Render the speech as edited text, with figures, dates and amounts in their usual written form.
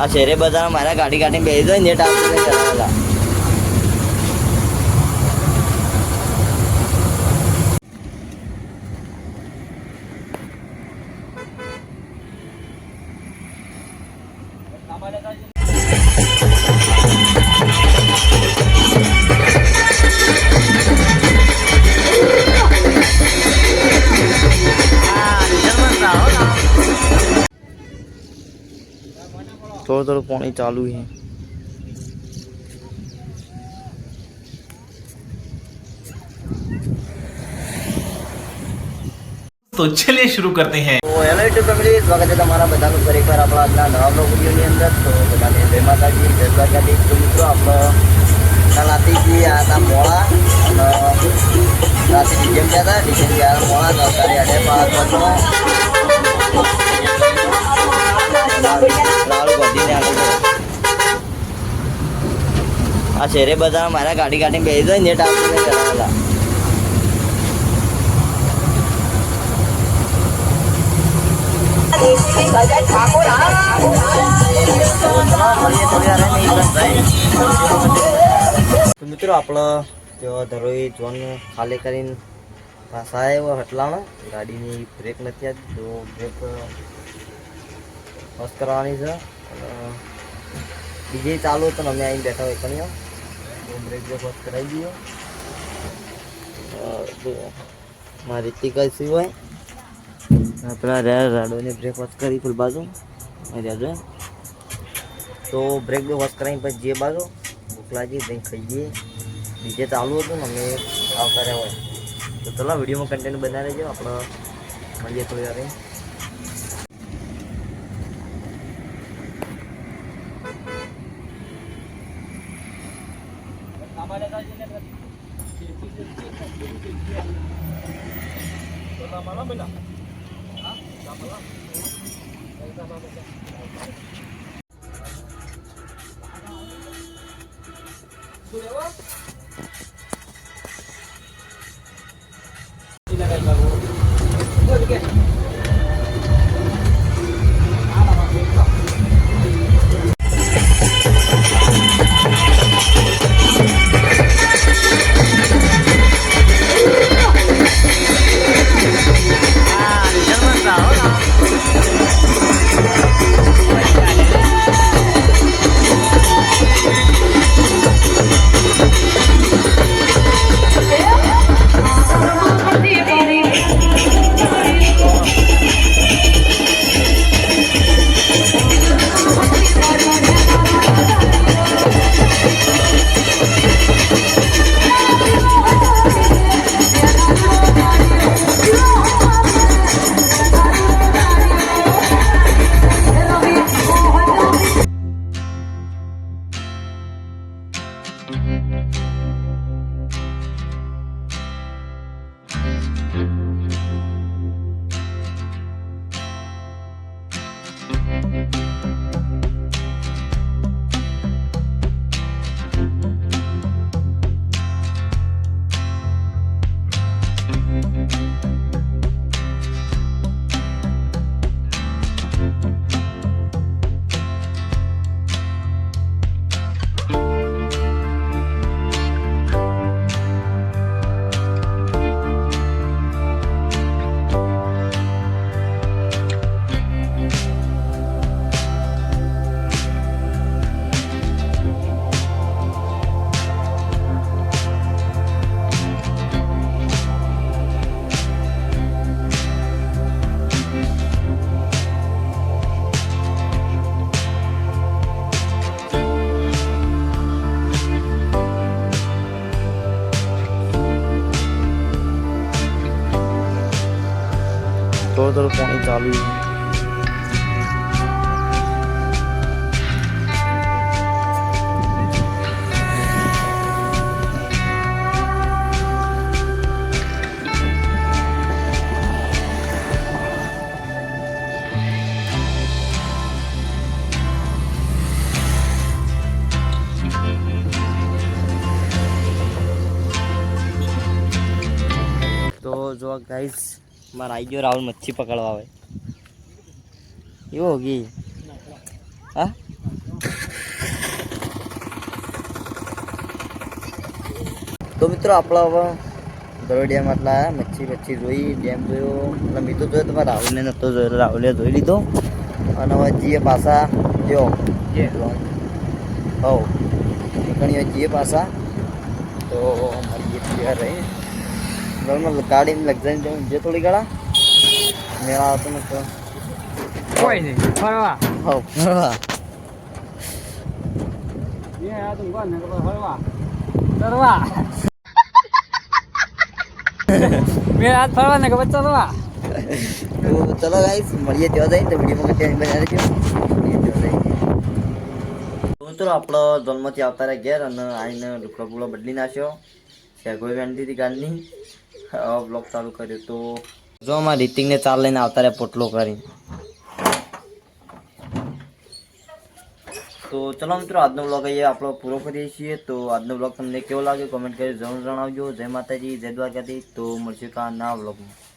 આ શેરે બજાર મારા ગાડી કાઢીને બેસી જાય નેટ આવતું નહીં ચલાવેલા. थोड़ा थोड़ा पानी चालू है. तो चलिए शुरू करते हैं. तो हेलो यूट्यूब फैमिली, स्वागत है તમારા બધાનું ફરી એકવાર આપણા આજના નવા બ્લોગ વિડીયોની અંદર. તો બધાને જય માતાજી, જય દ્વારકાધીશ. તો મિત્રો આપણે રાતેથી આ હતા મોળા અને રાતે ડીજેમ ગયા હતા. ડીજેમ ગયા મોળા તો અત્યારે 5:30 લાડુ ગોધીને આગળ આ શેરે બજાર મારા ગાડી કાઢીને બેસી જાય નેટ આવતું નહીં ચલાવેલા. તો મિત્રો આપણે ધરોઈ જોન ખાલી કરીને પાછા આવ્યો હટલાણો. ગાડીની બ્રેક નથી આવતી તો બ્રેક બસ કરવાની છે. બીજે ચાલુ હતો ને અમે આવીને બેઠા હોય પણ બ્રેક બસ કરાવી દઈએ. મારી રીતિ કઈ હોય પેલા રાડોને બ્રેક વોશ કરી ફૂલ બાજુ રેડો. તો બ્રેક બે વોશ કરાવીને પછી જે બાજુ ભૂખ લાગી કંઈ ખાઈએ. બીજે ચાલુ હતું ને અમે આવતા રહ્યા હોય. તો ચલો વિડીયોમાં કન્ટેન્ટ બનાવી લેજો. આપણે મળીએ થોડી વાર. थोड़ा थोड़ा पानी चालू है. तो जो गाइस मारा आई गयो राहुल मच्छी पकड़वा एवं होगी हाँ મિત્રો આપણે હવે દરોઈ ડેમ આટલા મચ્છી જોઈ ડેમ જોયો એટલે મેં તો જોયો તમારે રાહુલને નહોતો જોયો રાહુલે જોઈ લીધો અને હવે જીએ પાછા જો હવ નીકળીએ જીએ પાછા તો મળીએ તૈયાર રહી ઘરમાં ગાડીને લગઝરી જવું જે થોડી ગાળા મેળા આવતો નતો કોઈ નહીં ફરવા હવ ફરવા ચરવા મેં હાથ ફરવા ને ખબર ચરવા તો ચલો ગાઈસ મળીએ ત્યાં જઈને તો વિડીયોમાં ત્યાં બનાવી દેજો મળીએ ત્યાં જઈને તો મિત્રો આપણો જન્મથી આવતા રહ્યા ઘેર અને આવીને ઢુકડો પૂળો બદલી નાખ્યો શેગોઈ વેંડી હતી ગાડની બ્લોગ ચાલુ કર્યો તો જો અમારા રીતિકને ચાલ લઈને આવતા રહ્યા પોટલો કરી તો ચલો મિત્રો આજનો બ્લોગ અહીંયા આપણો પૂરો કરીએ છીએ તો આજનો બ્લોગ તમને કેવો લાગ્યો કોમેન્ટ કરી જરૂર જણાવજો જય માતાજી જય દ્વારકાથી તો મળશે કા નવા બ્લોગમાં